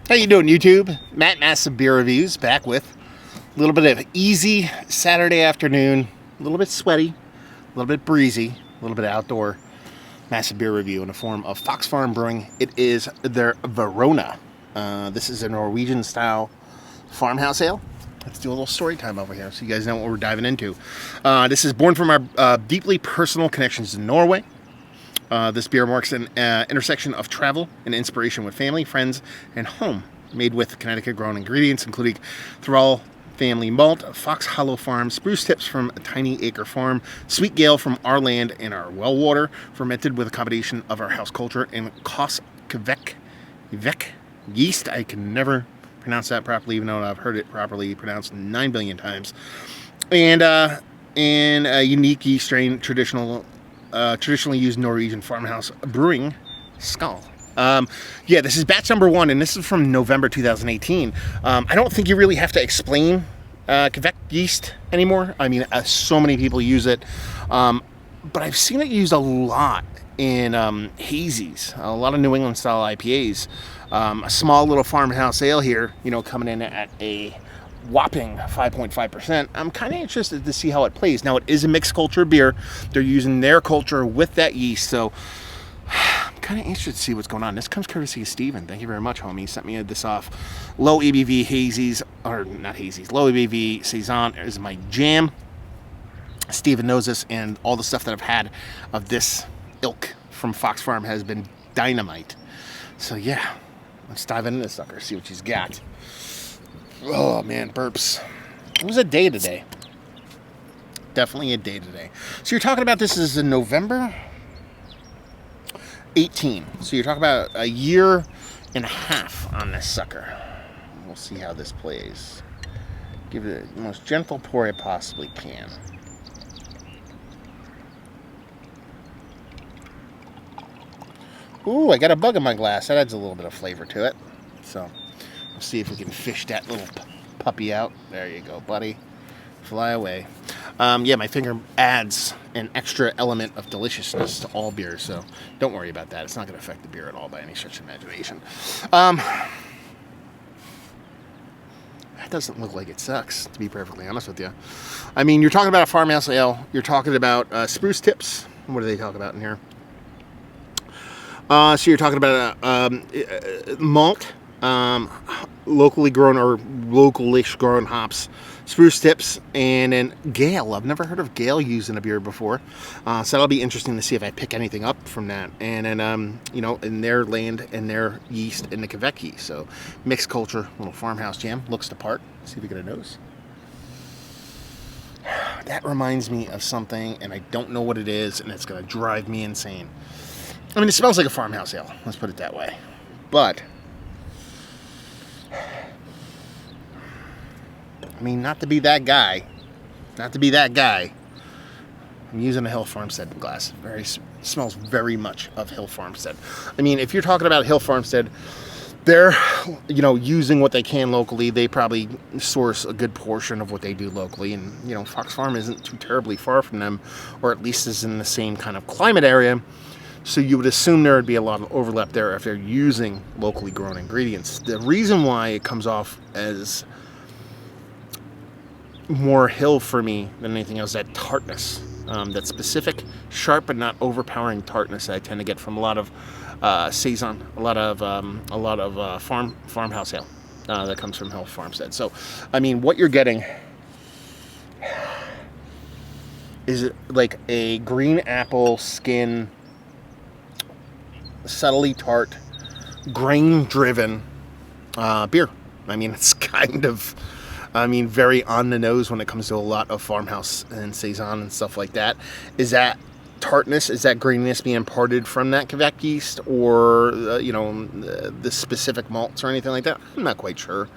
How you doing, YouTube? Matt Massive Beer Reviews back with a little bit of easy Saturday afternoon, a little bit sweaty, a little bit breezy, a little bit outdoor Massive Beer Review in the form of Fox Farm Brewing. It is their Våronna. This is a Norwegian-style farmhouse ale. Let's do a little story time over here so you guys know what we're diving into. This is born from our deeply personal connections to Norway. This beer marks an intersection of travel and inspiration with family, friends, and home. Made with Connecticut-grown ingredients, including Thrall family malt, Fox Hollow Farm, spruce tips from a tiny acre farm, sweet gale from our land and our well water, fermented with a combination of our house culture and Kvek yeast. I can never pronounce that properly, even though I've heard it properly pronounced 9 billion times. And a unique yeast strain, traditionally used Norwegian farmhouse brewing skull. Yeah, this is batch number 1, and this is from November 2018. I don't think you really have to explain Kvek yeast anymore. I mean, so many people use it, but I've seen it used a lot in hazies, a lot of New England style IPAs. A small little farmhouse ale here, you know, coming in at a whopping 5.5%. I'm kind of interested to see how it plays. Now, it is a mixed culture beer. They're using their culture with that yeast, so I'm kind of interested to see what's going on. This comes courtesy of Steven. Thank you very much, homie. He sent me this off. Low ABV hazies, or not hazies, low ABV Saison is my jam. Steven knows this, and all the stuff that I've had of this ilk from Fox Farm has been dynamite. So yeah, let's dive into this sucker, see what she's got. Oh man, burps. It was a day today. Definitely a day today. So you're talking about this is in November 18. So you're talking about a year and a half on this sucker. We'll see how this plays. Give it the most gentle pour I possibly can. Ooh, I got a bug in my glass. That adds a little bit of flavor to it. So we'll see if we can fish that little puppy out. There you go, buddy. Fly away. Yeah, my finger adds an extra element of deliciousness to all beers, so don't worry about that. It's not going to affect the beer at all by any stretch of imagination. That doesn't look like it sucks, to be perfectly honest with you. I mean, you're talking about a farmhouse ale. You're talking about spruce tips. What do they talk about in here? So you're talking about malt, locally grown or localish grown hops, spruce tips, and then Gale. I've never heard of Gale used in a beer before, so that'll be interesting to see if I pick anything up from that. And then, you know, in their land and their yeast and the Kvek yeast. So mixed culture, little farmhouse jam. Looks the part. See if we get a nose. That reminds me of something, and I don't know what it is, and it's going to drive me insane. I mean, it smells like a farmhouse ale. Let's put it that way. But I mean, not to be that guy. I'm using a Hill Farmstead glass. Smells very much of Hill Farmstead. I mean, if you're talking about Hill Farmstead, they're, you know, using what they can locally. They probably source a good portion of what they do locally. And, you know, Fox Farm isn't too terribly far from them, or at least is in the same kind of climate area. So you would assume there would be a lot of overlap there if they're using locally grown ingredients. The reason why it comes off as more hill for me than anything else, that tartness, that specific, sharp but not overpowering tartness that I tend to get from a lot of Saison, a lot of farmhouse ale that comes from Hill Farmstead. So, I mean, what you're getting is like a green apple skin, subtly tart, grain-driven beer. I mean, it's kind of, very on the nose when it comes to a lot of farmhouse and Saison and stuff like that. Is that tartness, is that graininess being imparted from that Kvek yeast, or, the specific malts or anything like that? I'm not quite sure.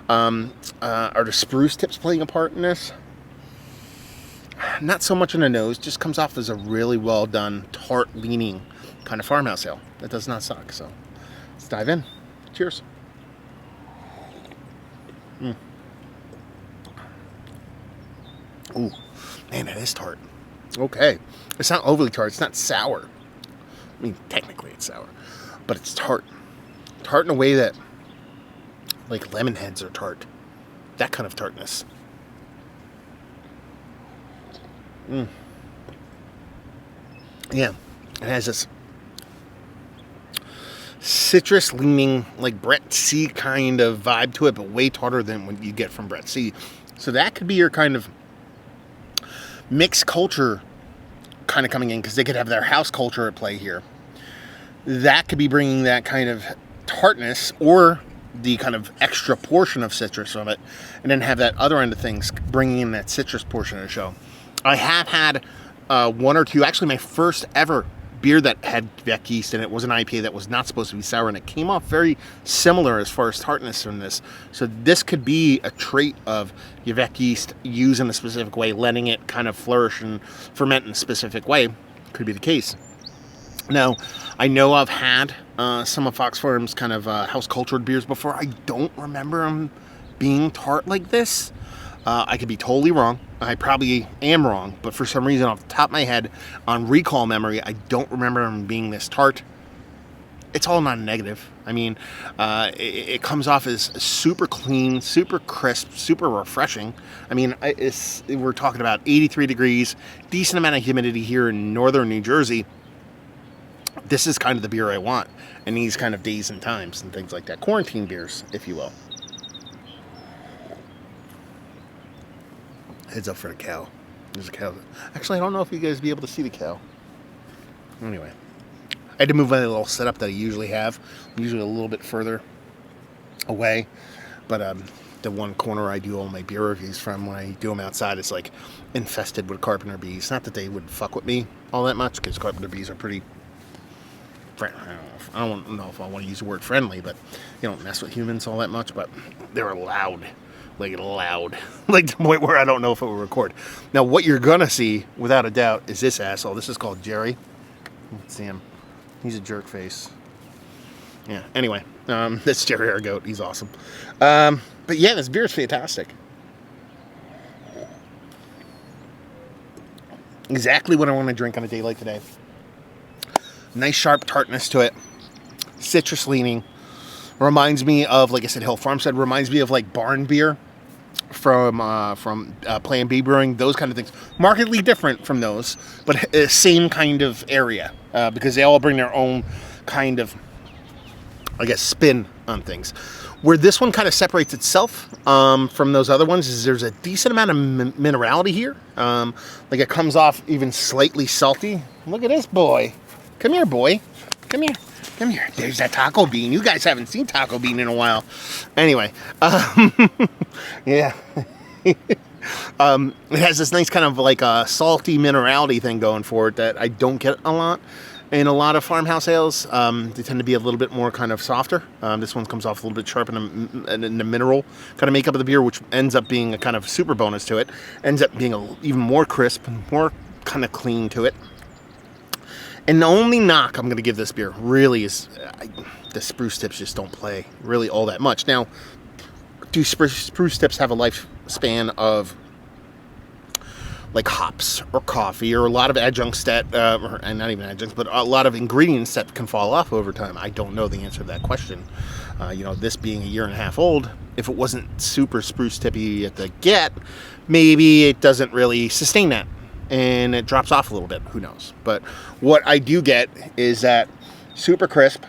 Are the spruce tips playing a part in this? Not so much in the nose, just comes off as a really well done, tart-leaning kind of farmhouse ale. That does not suck, so let's dive in. Cheers. Ooh, man, it is tart. Okay. It's not overly tart. It's not sour. I mean, technically it's sour, but it's tart. Tart in a way that like lemon heads are tart. That kind of tartness. Yeah, it has this citrus leaning, like Brett C kind of vibe to it, but way tarter than what you get from Brett C. So that could be your kind of mixed culture kind of coming in, because they could have their house culture at play here. That could be bringing that kind of tartness, or the kind of extra portion of citrus from it, and then have that other end of things bringing in that citrus portion of the show. I have had one or two, actually my first ever beer that had Vec yeast, and it was an IPA that was not supposed to be sour, and it came off very similar as far as tartness from this. So this could be a trait of your Vec yeast used in a specific way, letting it kind of flourish and ferment in a specific way. Could be the case. Now, I know I've had some of Fox Farms kind of house-cultured beers before. I don't remember them being tart like this. I could be totally wrong. I probably am wrong, but for some reason, off the top of my head, on recall memory, I don't remember them being this tart. It's all non-negative. I mean, it comes off as super clean, super crisp, super refreshing. I mean, we're talking about 83 degrees, decent amount of humidity here in northern New Jersey. This is kind of the beer I want in these kind of days and times and things like that. Quarantine beers, if you will. Heads up for the cow. There's a cow. Actually, I don't know if you guys be able to see the cow. Anyway, I had to move my little setup that I usually have. I'm usually a little bit further away. But the one corner I do all my beer reviews from, when I do them outside, is like infested with carpenter bees. Not that they would fuck with me all that much, because carpenter bees are pretty... I don't know if I want to use the word friendly, but you don't mess with humans all that much, but they're loud. Like loud. Like to the point where I don't know if it will record. Now, what you're going to see, without a doubt, is this asshole. This is called Jerry. Let's see him. He's a jerk face. Yeah, anyway. That's Jerry, our goat. He's awesome. But yeah, this beer is fantastic. Exactly what I want to drink on a day like today. Nice sharp tartness to it. Citrus leaning. Reminds me of, like I said, Hill Farmstead. Reminds me of like barn beer from Plan B Brewing. Those kind of things. Markedly different from those, but same kind of area, because they all bring their own kind of, I guess, spin on things. Where this one kind of separates itself from those other ones is there's a decent amount of minerality here. Like it comes off even slightly salty. Look at this boy. Come here, boy. Come here. Come here. There's that taco bean. You guys haven't seen taco bean in a while. Anyway, yeah. It has this nice kind of like a salty minerality thing going for it that I don't get a lot in a lot of farmhouse ales. They tend to be a little bit more kind of softer. This one comes off a little bit sharp in the mineral kind of makeup of the beer, which ends up being a kind of super bonus to it. Ends up being even more crisp, more kind of clean to it. And the only knock I'm going to give this beer really is the spruce tips just don't play really all that much. Now, do spruce tips have a lifespan of like hops or coffee or a lot of adjuncts that, and not even adjuncts, but a lot of ingredients that can fall off over time? I don't know the answer to that question. This being a year and a half old, if it wasn't super spruce tippy at the get, maybe it doesn't really sustain that. And it drops off a little bit. Who knows? But what I do get is that super crisp,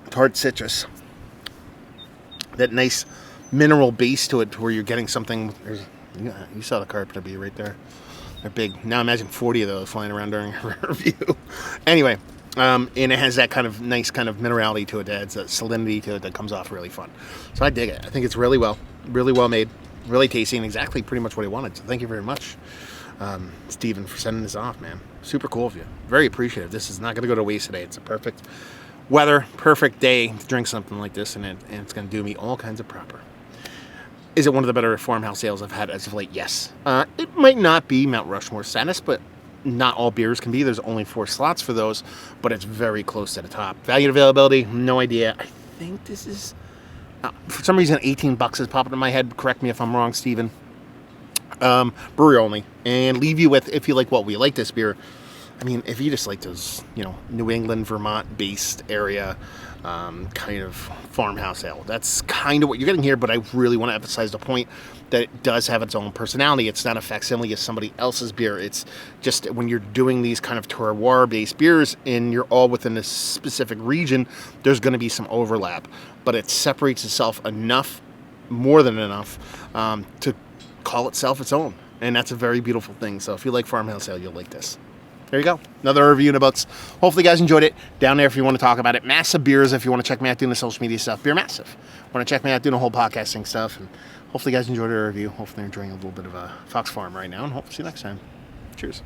tart citrus. That nice mineral base to it, where you're getting something. You saw the carpenter bee right there. They're big. Now imagine 40 of those flying around during a review. Anyway, and it has that kind of nice kind of minerality to it. That adds a salinity to it that comes off really fun. So I dig it. I think it's really well made. Really tasty, and exactly pretty much what I wanted. So thank you very much, Steven, for sending this off, man. Super cool of you. Very appreciative. This is not going to go to waste today. It's a perfect weather, perfect day to drink something like this, and it's going to do me all kinds of proper. Is it one of the better farmhouse ales I've had as of late? Yes. It might not be Mount Rushmore status, but not all beers can be. There's only 4 slots for those, but it's very close to the top. Value and availability, no idea. I think this is... for some reason, $18 is popping in my head. Correct me if I'm wrong, Steven. Brewery only. And leave you with, if you like what we like this beer, I mean, if you just like those, New England, Vermont-based area kind of farmhouse ale, that's kind of what you're getting here. But I really want to emphasize the point that it does have its own personality. It's not a facsimile of somebody else's beer. It's just when you're doing these kind of terroir-based beers and you're all within a specific region, there's going to be some overlap. But it separates itself enough, more than enough, to call itself its own. And that's a very beautiful thing. So if you like farmhouse ale, you'll like this. There you go. Another review in the books. Hopefully you guys enjoyed it. Down there if you want to talk about it. Massive Beers if you want to check me out doing the social media stuff. Beer Massive. Want to check me out doing the whole podcasting stuff. And hopefully you guys enjoyed the review. Hopefully you're enjoying a little bit of Fox Farm right now. And hope to see you next time. Cheers.